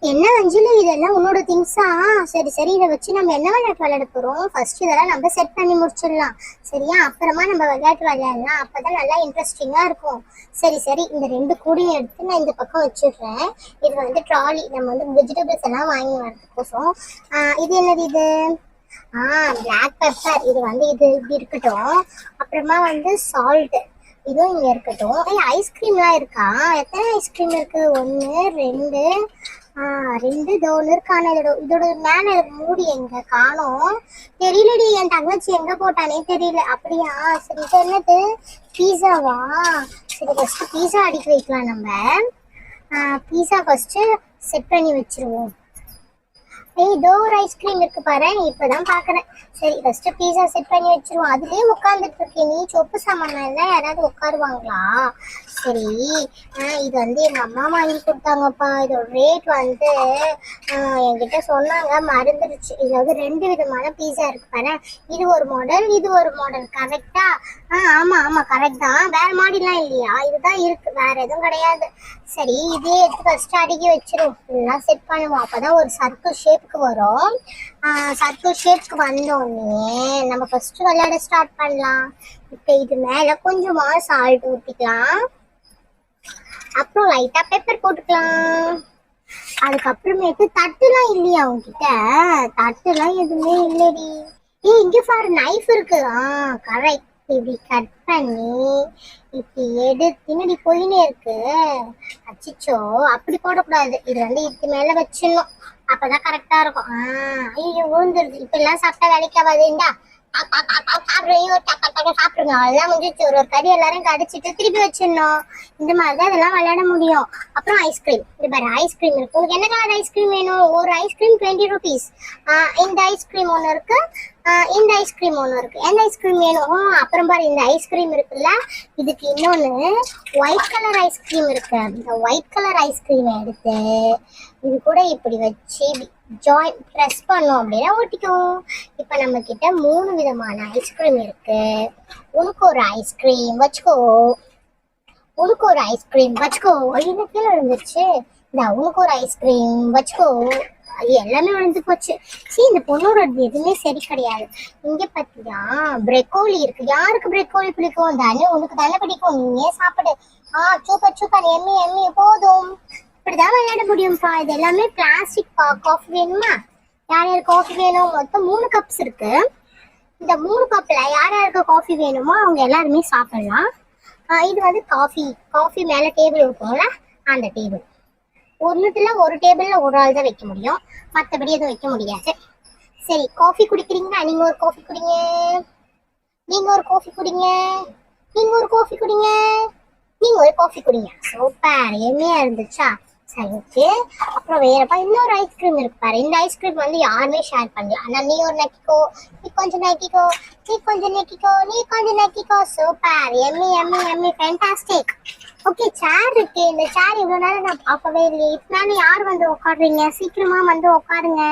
என்ன அஞ்சலி, இதெல்லாம் உன்னோட திங்ஸா? சரி சரி, இதை வச்சு நம்ம என்ன விளையாட்டு விளையாட போறோம்? ஃபர்ஸ்ட் இதெல்லாம் நம்ம செட் பண்ணி முடிச்சிடலாம், சரியா? அப்புறமா நம்ம விளையாட்டு விளையாடலாம், அப்பதான் நல்லா இன்ட்ரெஸ்டிங்கா இருக்கும். சரி சரி, இந்த ரெண்டு கூடையும் எடுத்து நான் இந்த பக்கம் வச்சிடுறேன். இது வந்து ட்ராலி, நம்ம வந்து வெஜிடபிள்ஸ் எல்லாம் வாங்கி வரதுக்கோசம். இது என்னது இது? Black pepper. இது வந்து இது இப்படி இருக்கட்டும். அப்புறமா வந்து சால்ட், இதுவும் இங்க இருக்கட்டும். ஐஸ்கிரீம்லாம் இருக்கா? எத்தனை ஐஸ்கிரீம் இருக்கு? ஒன்று, ரெண்டு, ரெண்டு தோல் இருக்கான. இதோட மேல மூடி எங்க காணோம்? தெரியலடி, என் தங்கச்சி எங்க போட்டானே தெரியல. அப்படியா? சரி, இது என்னது? பீஸாவா? சரி, ஃபர்ஸ்ட் பீஸா அடிக்க வைக்கலாம் நம்ம. பீஸா ஃபர்ஸ்ட் செட் பண்ணி வச்சிருவோம். இதோ ஒரு ஐஸ்கிரீம் இருக்கு பாரு, இப்பதான் பாக்குறேன். சரி, ஃபர்ஸ்ட் பீஸா செட் பண்ணி வச்சிருவோம். அதுலயே உட்காந்துட்டு இருக்கேன் நீ. சொப்பு சாமான் எல்லாம் யாராவது உட்காருவாங்களா? சரி, இது வந்து எங்க அம்மா வாங்கி கொடுத்தாங்கப்பா. இதோட ரேட் வந்து என்கிட்ட சொன்னாங்க, மறந்துடுச்சு. இது வந்து ரெண்டு விதமான பீஸா இருக்கு பாரு. இது ஒரு மாடல், இது ஒரு மாடல். கரெக்டா? ஆமா ஆமா, கரெக்ட் தான். வேற மாடல்லாம் இல்லையா? இதுதான் இருக்கு, வேற எதுவும் கிடையாது. சரி, இதே எடுத்து ஃபர்ஸ்ட் அடுக்கி வச்சிரும். எல்லாம் செட் பண்ணுவோம், அப்பதான் ஒரு சர்க்கிள் ஷேப்புக்கு வரும். சர்க்கிள் ஷேப்புக்கு வந்தோடனே நம்ம ஃபர்ஸ்ட் விளையாட ஸ்டார்ட் பண்ணலாம். இப்போ இது மேல கொஞ்சமா சால்ட் ஊற்றிக்கலாம், அப்புறம் லைட்டா பெப்பர் போட்டுக்கலாம். அதுக்கப்புறமேட்டு தட்டுலாம் இல்லையா உங்ககிட்ட? தட்டுலாம் எதுவுமே இல்லடி. இங்க பாரு, நைஃப் இருக்கு. கரெக்ட். இப்படி கட் பண்ணி இப்படி எடுத்து இப்படி போயினே இருக்கு. அச்சிச்சோ, அப்படி போடக்கூடாது. இது வந்து இதுக்கு மேல வச்சிடணும், அப்பதான் கரெக்டா இருக்கும். ஐயோ, விழுந்துருது. இப்ப எல்லாம் சாப்பிட்டா வேலைக்காவாதுண்டா. சாப்பிடுங்க, அதெல்லாம் முடிஞ்சிச்சு. ஒரு கறி எல்லாரும் கடிச்சிட்டு திருப்பி வச்சிடணும். இந்த மாதிரிதான் இதெல்லாம் விளையாட முடியும். அப்புறம் ஐஸ்கிரீம், இது பாரு, ஐஸ்கிரீம் இருக்கு. உனக்கு என்ன கலர் ஐஸ்கிரீம் வேணும்? ஒரு ஐஸ்கிரீம் 20 rupees. இந்த ஐஸ்கிரீம் ஒன்று இருக்கு, இந்த ஐஸ்கிரீம் ஒன்று இருக்கு. எந்த ஐஸ்கிரீம் வேணும்? அப்புறம் பாரு, இந்த ஐஸ்கிரீம் இருக்குல்ல, இதுக்கு இன்னொன்று ஒயிட் கலர் ஐஸ்கிரீம் இருக்கு. இந்த ஒயிட் கலர் ஐஸ்கிரீம் எடுத்து இது கூட இப்படி வச்சு ஜாயின் ப்ரெஸ் பண்ணோம் அப்படின்னா ஒட்டிக்கும். இப்போ நம்ம கிட்ட 3 விதமான ஐஸ்கிரீம் இருக்கு. உனக்கு ஒரு ஐஸ்கிரீம் வச்சுக்கோ, உனக்கு ஒரு ஐஸ்கிரீம் வச்சுக்கோ. என்ன கீழே விழுந்துருச்சு? இந்த உனக்கு ஒரு ஐஸ்கிரீம் வச்சுக்கோ. அது எல்லாமே விழுந்து போச்சு. சரி, இந்த பொண்ணோட எதுவுமே சரி கிடையாது. இங்க பாத்தியா, பிரெக்கோலி இருக்கு. யாருக்கு பிரெக்கோலி பிடிக்கும்? தானே, உனக்கு தானே பிடிக்கும், நீயே சாப்பிடு. சூப்பர் சூப்பர், எம்மி எம்மி. போதும், இப்படிதான் விளையாட முடியும்ப்பா. இது எல்லாமே பிளாஸ்டிக் பா. காஃபி வேணுமா? யார் யார் காஃபி வேணும்? மொத்தம் 3 கப்ஸ் இருக்கு. இந்த 3 கப்ல யார் யாருக்கு காஃபி வேணுமோ அவங்க எல்லாருமே சாப்பிடலாம். இது வந்து காஃபி மேல டேபிள் இருக்கும்ல, அந்த டேபிள். ஒன்றுத்துல ஒரு டேபிள்ல ஒரு ஆள் தான் வைக்க முடியும், மற்றபடி எதுவும் வைக்க முடியாது. சரி, காஃபி குடிக்கிறீங்களா? நீங்க ஒரு காஃபி குடிங்க, நீங்க ஒரு காஃபி குடிங்க, நீங்க ஒரு காஃபி குடிங்க, நீங்க ஒரு காஃபி குடிங்க. சூப்பர், எம்மையா இருந்துச்சா? சரி, ஓகே. அப்புறம் வேறப்பா இன்னொரு ஐஸ்கிரீம் இருக்கு பாரு. இந்த ஐஸ்கிரீம் வந்து யாருமே ஷேர் பண்ணலாம். ஆனா நீ ஒரு நக்கிக்கோ, நீ கொஞ்சம் நக்கிக்கோ, நீ கொஞ்சம் நக்கிக்கோ, நீ கொஞ்சம் நக்கிக்கோ. சூப்பர், எம்மி எம்மி எம்மி, ஃபேண்டாஸ்டிக். ஓகே, சேர் இருக்கு. இந்த சேர் இவ்வளவு நேரம் நான் பார்க்கவே இல்லையே. இதனால யார் வந்து உட்காடுறீங்க? சீக்கிரமா வந்து உட்காருங்க.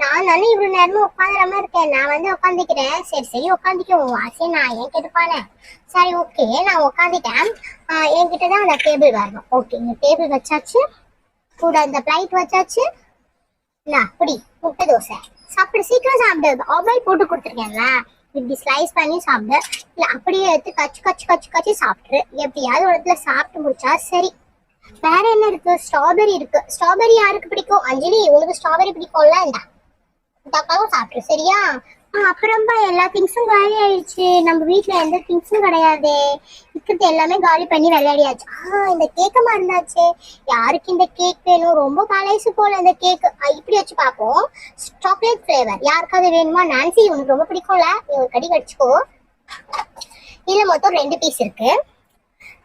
நான் தானே இவ்வளவு நேரமா உட்காந்துடாம இருக்கேன். நான் வந்து உட்காந்துக்கிறேன். சரி சரி, உட்காந்துக்க. உன் ஆசையை நான் ஏன் கெடுப்பானே? சரி, ஓகே, நான் உட்காந்துட்டேன். என்கிட்டதான் அந்த டேபிள் வரணும். ஓகே, இந்த டேபிள் வச்சாச்சு, கூட இந்த பிளைட் வச்சாச்சு. அப்படி முட்டை தோசை சாப்பிடு, சீக்கிரம் சாப்பிடு. ஆபாயில் போட்டு கொடுத்துருக்கேன்ல, இப்படி ஸ்லைஸ் பண்ணி சாப்பிடு. இல்ல அப்படியே எடுத்து கச்சு கச்சு கச்சு கச்சு சாப்பிட்ரு. எப்படியாவது ஒரு இடத்துல சாப்பிட்டு முடிச்சா சரி. வேற என்ன இருக்கு? ஸ்ட்ராபெரி இருக்கு. ஸ்ட்ராபெரி யாருக்கு பிடிக்கும்? அஞ்சலி, உனக்கு ஸ்ட்ராபெரி பிடிக்கும்ல, இந்தாக்காவும் சாப்பிட்ரு, சரியா? அப்புறம்பா எல்லா திங்ஸும் காலி ஆயிடுச்சு. நம்ம வீட்டுல எந்த திங்ஸும் கிடையாது. இருக்கிறது எல்லாமே காலி பண்ணி விளையாடியாச்சு. இந்த கேக்க மறந்தாச்சு. யாருக்கு இந்த கேக் வேணும்? ரொம்ப பழைசு போல இந்த கேக். இப்படி வச்சு பார்ப்போம். சாக்லேட் ஃபிளேவர் யாருக்காவது வேணுமா? நான்சி, உனக்கு ரொம்ப பிடிக்கும்ல, நீ ஒரு கடி கடிச்சுக்கோ. இதுல மொத்தம் 2 பீஸ் இருக்கு.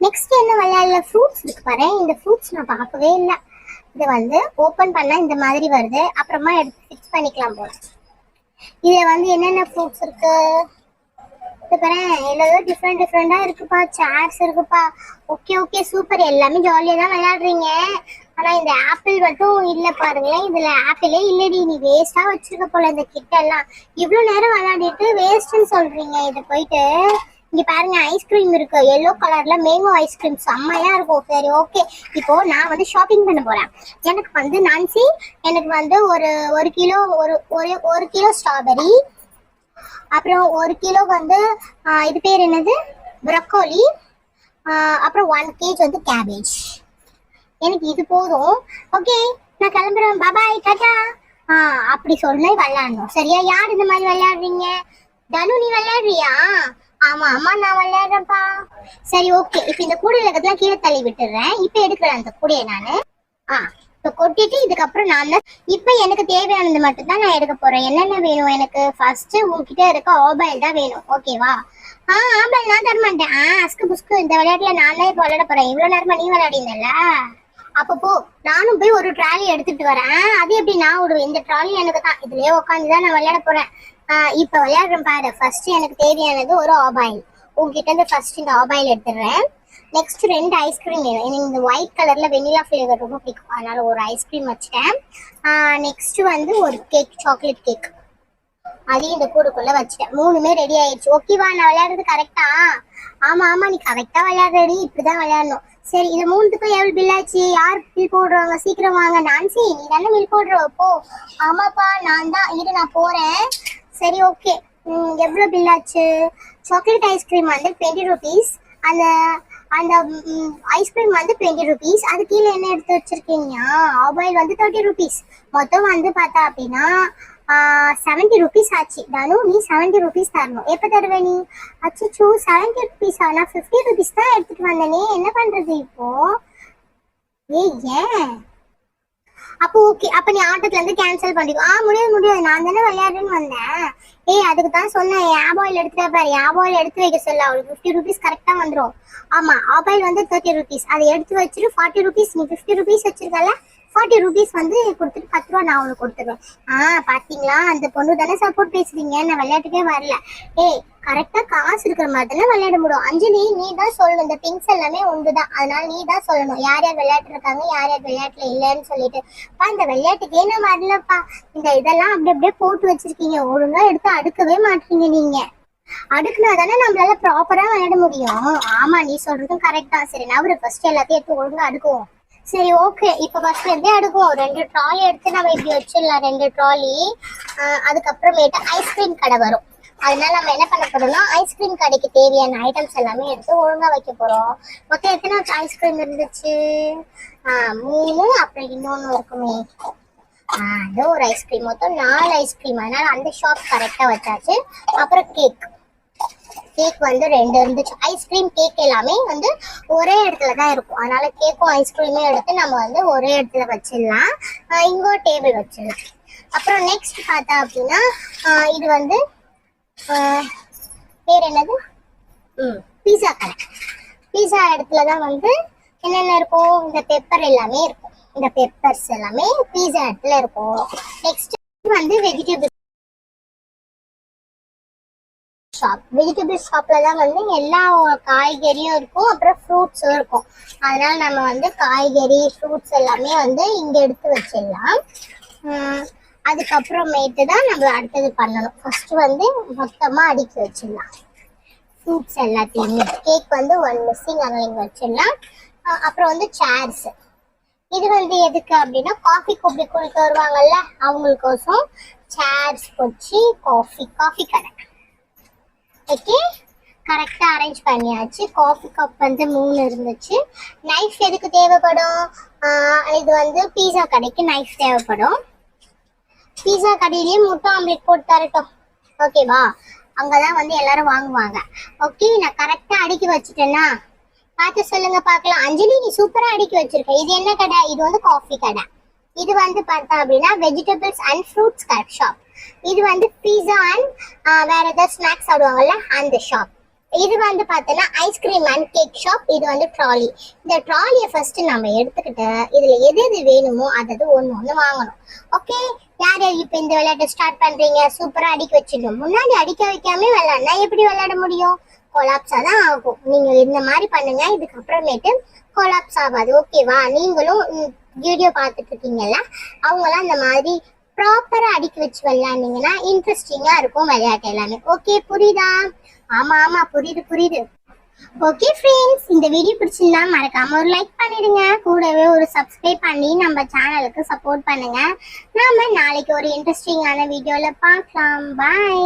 நெக்ஸ்ட் என்ன விளையாடல? ஃப்ரூட்ஸ் இருக்கு பாரு. இந்த ஃப்ரூட்ஸ் நான் பார்க்கவே இல்லை. இதை வந்து ஓப்பன் பண்ணா இந்த மாதிரி வருது. அப்புறமா எடுத்து ஃபிக்ஸ் பண்ணிக்கலாம் போல. இது வந்து என்னென்ன ஃப்ரூட்ஸ் இருக்கு பாரு. எல்லாரும் டிஃப்ரெண்ட் டிஃப்ரெண்டா இருக்குப்பா. சேர்ஸ் இருக்குப்பா. Okay okay, super. எல்லாமே ஜாலியா தான் விளையாடுறீங்க. ஆனா இந்த ஆப்பிள் மட்டும் இல்ல பாருங்களேன். இதுல ஆப்பிளே இல்லடி. நீ வேஸ்டா வச்சிருக்க போல இந்த கிட்ட எல்லாம். இவ்வளவு நேரம் விளையாடிட்டு வேஸ்ட்ன்னு சொல்றீங்க. இதை போயிட்டு இங்க பாருங்க ஐஸ்கிரீம் இருக்கு, எல்லோ கலர்ல மேங்கோ ஐஸ்கிரீம் செம்மையா இருக்கும். சரி ஓகே, இப்போ நான் வந்து ஷாப்பிங் பண்ண போறேன். எனக்கு வந்து நான்சி, எனக்கு வந்து ஒரு ஒரு கிலோ ஒரு கிலோ ஸ்ட்ராபெரி, அப்புறம் ஒரு கிலோ வந்து இது பேர் என்னது ப்ரொக்கோலி, அப்புறம் 1 kg வந்து கேபேஜ். எனக்கு இது போதும். ஓகே நான் கிளம்புறேன், பாய் டாடா. அப்படி சொன்னே விளையாடணும் சரியா? யார் இந்த மாதிரி விளையாடுறீங்க? தனு நீ விளையாடுறியா? ஆமா அம்மா நான் விளையாடுறேன்ப்பா. சரி ஓகே, இப்ப இந்த கூடை இலக்கத்தெல்லாம் கீழே தள்ளி விட்டுறேன். இப்ப எடுக்கிறேன் அந்த கூடையை நானு. இப்ப கொட்டிட்டு இதுக்கப்புறம் நான் தான் இப்ப எனக்கு தேவையானது மட்டும் தான் நான் எடுக்க போறேன். என்னென்ன வேணும் எனக்கு? ஃபர்ஸ்ட் உங்ககிட்ட இருக்க ஆபாயில் தான் வேணும், ஓகேவா? ஆபாயில் நான் தர மாட்டேன். அஸ்கு புஸ்கு இந்த விளையாட்டுல நான் தான் இப்ப விளையாட போறேன். இவ்வளவு நேரமா நீ விளையாடிந்தல. அப்போ போ, நானும் போய் ஒரு ட்ராலி எடுத்துட்டு வரேன். அது எப்படி நான் விடுவேன்? இந்த ட்ராலி எனக்கு தான், இதுலயே உட்காந்துதான் நான் விளையாட போறேன். இப்ப விளையாடுறேன் பாரு. ஃபர்ஸ்ட் எனக்கு தேவையானது ஒரு ஆபாயில். உங்ககிட்ட இருந்து ஃபர்ஸ்ட் இந்த ஆபாயில் எடுத்துடுறேன். நெக்ஸ்ட் 2 ஐஸ்கிரீம் வேணும். எனக்கு இந்த ஒயிட் கலர்ல வெனிலா ஃபிளேவர் ரொம்ப பிடிக்கும், அதனால ஒரு ஐஸ்கிரீம் வச்சுட்டேன். நெக்ஸ்ட் வந்து ஒரு கேக், சாக்லேட் கேக், அதையும் இந்த கூடுக்குள்ள வச்சுட்டேன். 3மே ரெடி ஆயிடுச்சு. ஓகேவா? நான் விளையாடுறது கரெக்டா? ஆமா நீ கரெக்டா விளையாடுறடி, இப்படிதான் விளையாடணும். சரி இது 3த்துக்கும் எவ்வளவு பில் ஆச்சு? யார் பில் போடுறாங்க? சீக்கிரம் வாங்க. நான்சி நீ தானே பில் போடுற போ. ஆமாப்பா நான் தான், இரு நான் போறேன். சரி ஓகே, எவ்வளவு பில் ஆச்சு? சாக்லேட் ஐஸ்கிரீம் வந்து 20 rupees, அந்த அந்த ஐஸ்கிரீம் வந்து 20 rupees. அது கீழே என்ன எடுத்து வச்சிருக்கீங்க? ஆபாயில் வந்து 30 rupees. மொத்தம் வந்து பார்த்தா அப்படின்னா 70 rupees ஆச்சு. தனு நீ 70 rupees தரணும். எப்ப தருவே நீ? அச்சோ 70 rupees, நான் 50 rupees தான் எடுத்துட்டு வந்தேனே, என்ன பண்றது இப்போ? ஏன் அப்போ ஓகே, அப்ப நீ ஆட்டத்துல இருந்து கேன்சல் பண்ணிக்கோ. முடியாது நான் தானே விளையாடுன்னு வந்தேன். அதுக்கு தான் சொன்னேன், ஆபாயில் எடுத்துட்டா பாரு. ஆபாயில் எடுத்து வைக்க சொல்ல, அவளுக்கு 50 rupees கரெக்டா வந்துடும். ஆமா ஆபாயில் வந்து 30 rupees, அதை எடுத்து வச்சுட்டு 40 rupees, நீ 50 rupees வச்சிருக்கல, 40 rupees வந்து கொடுத்துட்டு 10 ரூபா நான் அவனுக்கு கொடுத்துருவேன். பாத்தீங்களா, அந்த பொண்ணு தானே சப்போர்ட் பேசுறீங்க, நான் விளையாட்டுக்கே வரல. கரெக்டா காசு இருக்கிற மாதிரி தானே விளையாட முடியும். அஞ்சலி நீ தான் சொல்லணும், இந்த திங்ஸ் எல்லாமே ஒன்றுதான், அதனால நீ தான் சொல்லணும் யார் யார் விளையாட்டு இருக்காங்க, யார் யார் விளையாட்டுல இல்லைன்னு சொல்லிட்டு. இந்த விளையாட்டுக்கே நான் வரலப்பா. இந்த இதெல்லாம் அப்படியே போட்டு வச்சிருக்கீங்க, ஒழுங்கா எடுத்து அடுக்கவே மாட்டீங்க. நீங்க அடுக்குனா தானே நம்மளால ப்ராப்பரா விளையாட முடியும். ஆமா நீ சொல்றதும் கரெக்ட் தான். சரி நான் ஃபர்ஸ்ட் எல்லாத்தையும் எடுத்து ஒழுங்கா அடுக்குவோம். சரி ஓகே, இப்போ ஃபர்ஸ்ட் இருந்தே அடுக்குவோம். 2 ட்ராலி எடுத்து நம்ம இப்படி வச்சிடலாம், 2 ட்ராலி. அதுக்கப்புறமேட்டு ஐஸ்கிரீம் கடை வரும், அதனால நம்ம என்ன பண்ண போறோம்னா ஐஸ்கிரீம் கடைக்கு தேவையான ஐட்டம்ஸ் எல்லாமே எடுத்து ஒழுங்கா வைக்க போறோம். மொத்தம் எத்தனை ஐஸ்கிரீம் இருந்துச்சு? 3, அப்புறம் இன்னொன்னு இருக்குமே, அது ஒரு ஐஸ்கிரீம். மொத்தம் 4 ஐஸ்கிரீம், அதனால அந்த ஷாப் கரெக்டா வச்சாச்சு. அப்புறம் கேக் வந்து 2 இருந்துச்சு. ஐஸ்கிரீம் கேக் எல்லாமே வந்து ஒரே இடத்துல தான் இருக்கும், அதனால கேக்கும் ஐஸ்கிரீமே எடுத்து நம்ம வந்து ஒரே இடத்துல வச்சிடலாம். இங்கோ டேபிள் வச்சிடலாம். அப்புறம் நெக்ஸ்ட் பார்த்தா அப்படின்னா இது வந்து பேர் என்னது? பீஸா கடை. பீஸா இடத்துலதான் வந்து என்னென்ன இருக்கும்? இந்த பெப்பர் எல்லாமே இருக்கும், இந்த பெப்பர்ஸ் எல்லாமே பீஸா இடத்துல இருக்கும். நெக்ஸ்ட் வந்து வெஜிடபிள் ஷாப்ல தான் வந்து எல்லா காய்கறியும் இருக்கும், அப்புறம் ஃப்ரூட்ஸும் இருக்கும். அதனால நம்ம வந்து காய்கறி ஃப்ரூட்ஸ் எல்லாமே வந்து இங்க எடுத்து வச்சிடலாம். அதுக்கப்புறமேட்டு தான் நம்ம அடுத்தது பண்ணணும். ஃபர்ஸ்ட் வந்து மொத்தமா அடுக்கி வச்சிடலாம் ஃப்ரூட்ஸ் எல்லாத்தையுமே. கேக் வந்து 1 மிஸ்ஸிங், அதனால இங்க வச்சிடலாம். அப்புறம் வந்து சேர்ஸ், இது வந்து எதுக்கு அப்படின்னா காஃபி குப்பி குடிக்க வருவாங்கல்ல அவங்களுக்கோசம் சேர்ஸ் வச்சு காஃபி கடை. ஓகே கரெக்டா அரேஞ்ச் பண்ணியாச்சு. காஃபி கப் வந்து 3 இருந்துச்சு. நைஃப் எதுக்கு தேவைப்படும்? இது வந்து பீஸா கடைக்கு நைஃப் தேவைப்படும். பீஸா கடையிலேயே முட்டை ஆம்லெட் போட்டு தரட்டும், ஓகேவா? அங்கதான் வந்து எல்லாரும் வாங்குவாங்க. ஓகே நான் கரெக்டா அடுக்கி வச்சுட்டேன்னா பார்த்து சொல்லுங்க பார்க்கலாம். அஞ்சலி நீ சூப்பரா அடுக்கி வச்சிருக்க. இது என்ன கடை? இது வந்து காஃபி கடை. இது வந்து பார்த்தா அப்படின்னா வெஜிடபிள்ஸ் அண்ட் ஃப்ரூட்ஸ் ஷாப். இது வந்து பீஸா அண்ட் வேற ஏதாவது ஸ்நாக்ஸ் சாப்பிடுவாங்கல்ல அந்த ஷாப். இது வந்து பார்த்தோன்னா ஐஸ்கிரீம் அண்ட் கேக் ஷாப். இது வந்து ட்ராலி. இந்த ட்ராலியை ஃபர்ஸ்ட் நம்ம எடுத்துக்கிட்டு இதுல எது எது வேணுமோ அது ஒன்று வாங்கணும். ஓகே யார் யார் இப்போ இந்த விளையாட்டை ஸ்டார்ட் பண்றீங்க? சூப்பரா அடிக்க வச்சிடணும். முன்னாடி அடிக்க வைக்காம விளையாடினா எப்படி விளையாட முடியும்? கொலாப்ஸா தான் ஆகும். நீங்க இந்த மாதிரி பண்ணுங்க, இதுக்கப்புறமேட்டு கொலாப்ஸ் ஆகாது, ஓகேவா? நீங்களும் வீடியோ பார்த்துட்டு இருக்கீங்கல்ல அவங்களாம் இந்த மாதிரி ப்ராப்பரா அடுக்கி வச்சு விளையாண்டீங்கன்னா இன்ட்ரெஸ்டிங்கா இருக்கும் விளையாட்டு எல்லாமே. ஓகே, புரியுதா? ஆமா ஆமா, புரியுது. ஓகே ஃப்ரெண்ட்ஸ், இந்த வீடியோ பிடிச்சிருந்தா மறக்காம ஒரு லைக் பண்ணிடுங்க. கூடவே ஒரு சப்ஸ்கிரைப் பண்ணி நம்ம சேனலுக்கு சப்போர்ட் பண்ணுங்க. நாம நாளைக்கு ஒரு இன்ட்ரெஸ்டிங்கான வீடியோல பார்க்கலாம். பாய்.